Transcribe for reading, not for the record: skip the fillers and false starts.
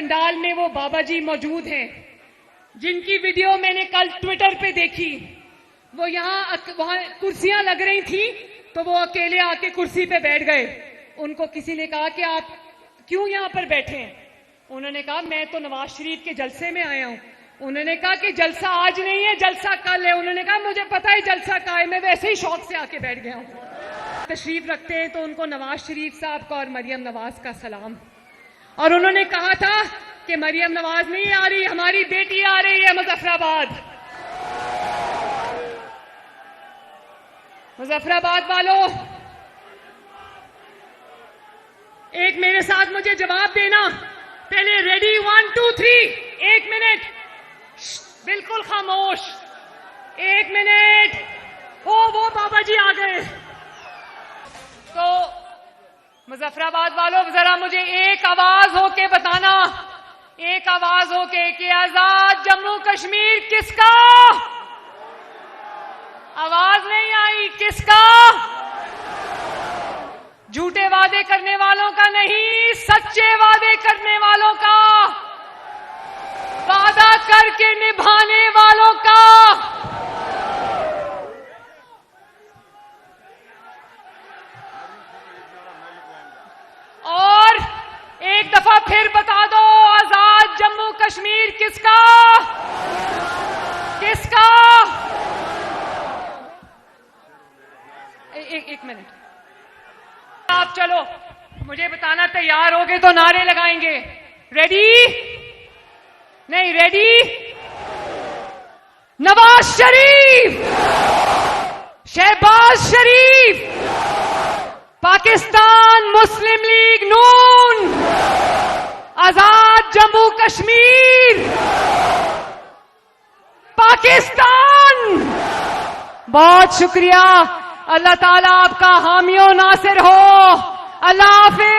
पंडाल में वो बाबा जी मौजूद हैं जिनकी वीडियो मैंने कल ट्विटर पे देखी। वो वहाँ कुर्सियां लग रही थी तो वो अकेले आके कुर्सी पे बैठ गए। उनको किसी ने कहा कि आप क्यों यहाँ पर बैठे हैं? उन्होंने कहा मैं तो नवाज शरीफ के जलसे में आया हूँ। उन्होंने कहा कि जलसा आज नहीं है, जलसा कल है। उन्होंने कहा मुझे पता है जलसा का है, मैं वैसे ही शौक से आके बैठ गया हूँ। तशरीफ रखते हैं तो उनको नवाज शरीफ साहब का और मरियम नवाज का सलाम। और उन्होंने कहा था कि मरियम नवाज नहीं आ रही, हमारी बेटी आ रही है मुजफ्फराबाद। मुजफ्फराबाद वालों, एक मेरे साथ मुझे जवाब देना। पहले रेडी 1 2 3, 1 मिनट, बिल्कुल खामोश, 1 मिनट। वो बाबा जी आ गए। तो मुजफ्फराबाद वालों, जरा मुझे एक आवाज होके बताना, एक आवाज होके कि आजाद जम्मू कश्मीर किसका? आवाज नहीं आई, किसका? झूठे वादे करने वालों का नहीं, सच्चे वादे करने वालों का, वादा करके निभाने वालों का। और एक दफा फिर बता दो, आजाद जम्मू कश्मीर किसका? किसका? एक मिनट, आप चलो मुझे बताना, तैयार होगे तो नारे लगाएंगे। रेडी? नहीं रेडी? नवाज शरीफ, शहबाज शरीफ, पाकिस्तान मुस्लिम लीग नून, आजाद जम्मू कश्मीर, पाकिस्तान। बहुत शुक्रिया। अल्लाह ताला आपका हामियों नासिर हो। अल्लाह हाफिज।